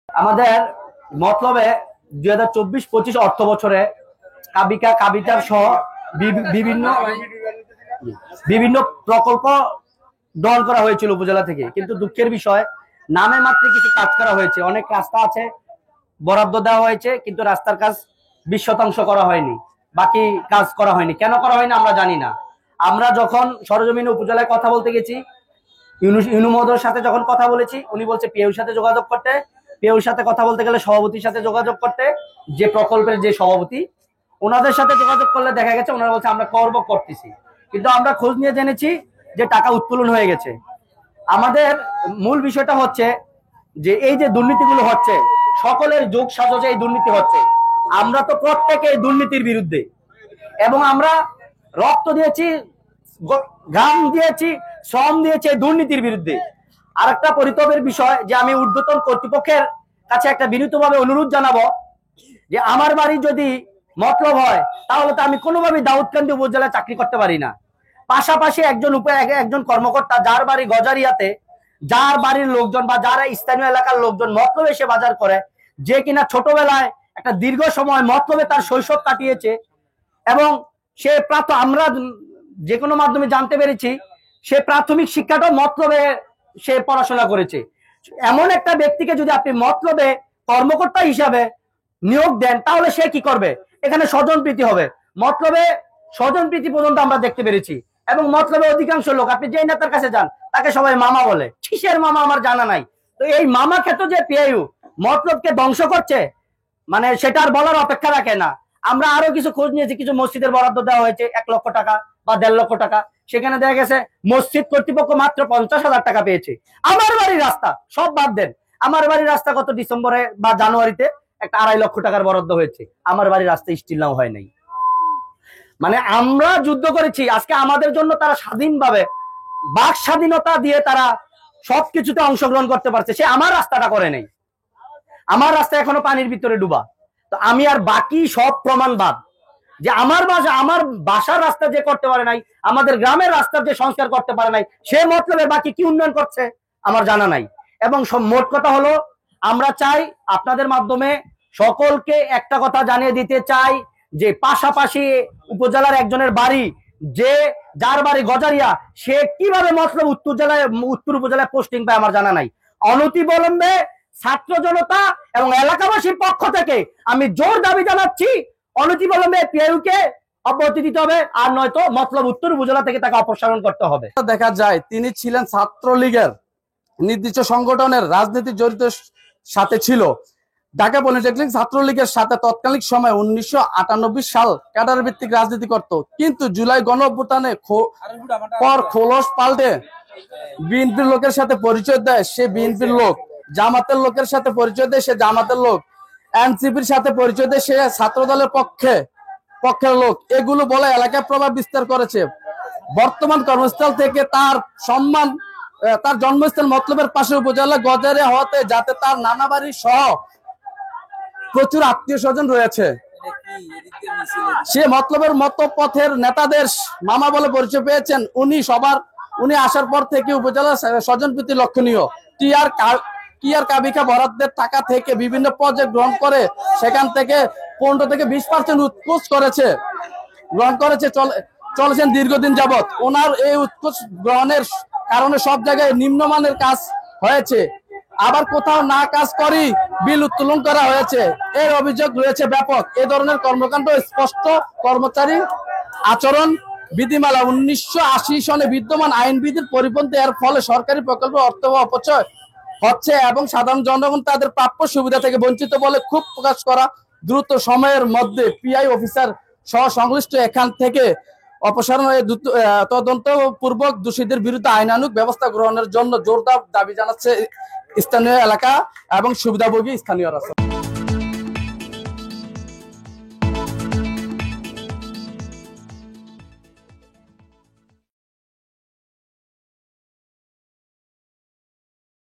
আমাদের মতলবে 2024-25 অর্থ বছরে কাবিকা কাবিতার সহ বিভিন্ন বিভিন্ন প্রকল্প গ্রহণ করা হয়েছিল উপজেলা থেকে, কিন্তু দুঃখের বিষয় নামে মাত্র কিছু কাজ করা হয়েছে। অনেক রাস্তা আছে বরাদ্দ দেওয়া হয়েছে, কিন্তু রাস্তার কাজ 20% করা হয়নি, বাকি কাজ করা হয়নি। কেন করা হয়নি আমরা জানি না। আমরা যখন সরজমিনে উপজেলায় কথা বলতে গেছি, ইউনু মহোদয়ের সাথে যখন কথা বলেছি, উনি বলছে পিএউর সাথে যোগাযোগ করতে, পিএউর সাথে কথা বলতে গেলে সভাপতির সাথে যোগাযোগ করতে, যে প্রকল্পের যে সভাপতি ওনাদের সাথে যোগাযোগ করলে দেখা গেছে ওনারা বলছে আমরা করতেছি, কিন্তু আমরা খোঁজ নিয়ে জেনেছি যে টাকা উত্তোলন হয়ে গেছে। আমাদের মূল বিষয়টা হচ্ছে যে এই যে দুর্নীতিগুলো হচ্ছে, সকলের যোগ সাজসে এই দুর্নীতি হচ্ছে। আমরা তো প্রত্যেকে এই দুর্নীতির বিরুদ্ধে, এবং আমরা রক্ত দিয়েছি, ঘাম দিয়েছি, শ্রম দিয়েছি এই দুর্নীতির বিরুদ্ধে। আর একটা পরিতাপের বিষয় যে আমি ঊর্ধ্বতন কর্তৃপক্ষের কাছে একটা বিনীতভাবে অনুরোধ জানাবো যে আমার বাড়ি যদি মতলব হয় তাহলে তো আমি কোনোভাবেই দাউদকান্দি উপজেলায় চাকরি করতে পারি না। পাশাপাশি একজন কর্মকর্তা যার বাড়ি গজারিয়াতে, যার বাড়ির লোকজন বা যারা স্থানীয় এলাকার লোকজন মতলবে এসে বাজার করে, যে কিনা ছোটবেলায় একটা দীর্ঘ সময় মতলবে তার শৈশব কাটিয়েছে, এবং সে আমরা যে কোনো মাধ্যমে জানতে পেরেছি সে প্রাথমিক শিক্ষাটা মতলবে সে পড়াশোনা করেছে। এমন একটা ব্যক্তিকে যদি আপনি মতলবে কর্মকর্তা হিসাবে নিয়োগ দেন তাহলে সে কি করবে? এখানে স্বজনপ্রীতি হবে, মতলবে স্বজনপ্রীতি পর্যন্ত আমরা দেখতে পেরেছি। এবং মতলবে অধিকাংশ লোক, আপনি যে নেতার কাছে যান তাকে সবাই মামা বলে, কিসের মামা আমার জানা নাই। তো এই মামা ক্ষেত্র যে পিআইইউ মতলবকে ধ্বংস করছে, মানে সেটা আর বলার অপেক্ষা রাখে না। আমরা আরো কিছু খোঁজ নিয়েছি, কিছু মসজিদের বরাদ্দ দেওয়া হয়েছে 1 লক্ষ টাকা বা 1.5 লক্ষ টাকা, সেখানে দেখা গেছে মসজিদ কর্তৃপক্ষ মাত্র 50,000 টাকা পেয়েছে। আমার বাড়ির রাস্তা সব বাদ দেন, আমার বাড়ির রাস্তা গত ডিসেম্বরে বা জানুয়ারিতে একটা 2.5 লক্ষ টাকার বরাদ্দ হয়েছে, আমার বাড়ির রাস্তা স্টিল নাও হয় নাই। মানে আমরা যুদ্ধ করেছি, আজকে আমাদের জন্য তারা স্বাধীনভাবে বাক স্বাধীনতা দিয়ে তারা সবকিছুতে অংশগ্রহণ করতে পারছে, সে আমার রাস্তাটা করে নেই। আমার রাস্তা এখনো পানির ভিতরে ডুবা। তো আমি আর বাকি সব প্রমাণ বাদ যে আমার বাসার রাস্তা যে করতে পারে নাই, আমাদের গ্রামের রাস্তার যে সংস্কার করতে পারে নাই, সে মতলবে বাকি কি উন্নয়ন করছে আমার জানা নাই। এবং মোট কথা হলো, আমরা চাই আপনাদের মাধ্যমে সকলকে একটা কথা জানিয়ে দিতে চাই যে পাশাপাশি উপজেলার একজনের বাড়ি, যার বাড়ি গজারিয়া, সে কিভাবে মতলব উত্তর উপজেলায় পোস্টিং পায় আমার জানা নাই। অনতিবিলম্বে ছাত্র জনতা এবং এলাকাবাসীর পক্ষ থেকে আমি জোর দাবি জানাচ্ছি, অনতিবিলম্বে পিআইইউ কে অব্যাহতি দিতে হবে, আর নয়তো মতলব উত্তর উপজেলা থেকে তাকে অপসারণ করতে হবে। দেখা যায় তিনি ছিলেন ছাত্রলীগের নির্দিষ্ট সংগঠনের রাজনীতি জড়িত সাথে ছিল। ঢাকা পলিটেকনিক ছাত্রলীগের সাথে তৎকালীন সময় 1998 সাল ক্যাডার ভিত্তিক রাজনীতি করত, কিন্তু জুলাই গণঅভ্যুত্থানে পর খোলস পাল্টে বিএনপির লোকের সাথে পরিচয় দেয় সে বিএনপির লোক, জামাতের লোকের সাথে পরিচয় দেয় সে জামাতের লোক, এনসিপির সাথে পরিচয় দেয় সে ছাত্র দলের পক্ষের লোক। এগুলো বলে এলাকায় প্রভাব বিস্তার করেছে। বর্তমান কর্মস্থল থেকে তার সম্মান, তার জন্মস্থান মতলবের পাশে উপজেলা গজারিয়া হতে, যাতে তার নানা বাড়ি সহ প্রচুর আত্মীয় স্বজন রয়েছে। সে মতলবের মত পথের নেতাদের মামা বলে পরিচয় পেয়েছেন। উনি আসার পর থেকে উপজেলা স্বজনপ্রীতি লক্ষণীয়। টিআর কাবিকা বরাদ্দের টাকা থেকে বিভিন্ন প্রজেক্ট গ্রহণ করে সেখান থেকে 15 থেকে 20% উৎকোচ গ্রহণ করেছে চলেছেন দীর্ঘদিন যাবৎ। ওনার এই উৎকোচ গ্রহণের কারণে সব জায়গায় নিম্নমানের কাজ হয়েছে, আবার কোথাও না কাজ করি বিল উত্তোলন করা হয়েছে, এর অভিযোগ রয়েছে ব্যাপক। এ ধরনের কর্মকাণ্ড স্পষ্ট কর্মচারী আচরণ বিধিমালা 1980 সনে বিদ্যমান আইনবিধির পরিপন্থী। এর ফলে সরকারি প্রকল্প অর্থ অপচয় হচ্ছে এবং সাধারণ জনগণ তাদের প্রাপ্য সুবিধা থেকে বঞ্চিত বলে ক্ষোভ প্রকাশ করা। দ্রুত সময়ের মধ্যে পিআই অফিসার সহ সংশ্লিষ্ট এখান থেকে অপসারণ হয়ে তদন্তপূর্বক দোষীদের বিরুদ্ধে আইনানুগ ব্যবস্থা গ্রহণের জন্য জোরদার দাবি জানাচ্ছে স্থানীয় এলাকা এবং সুবিধাভোগী স্থানীয়রা।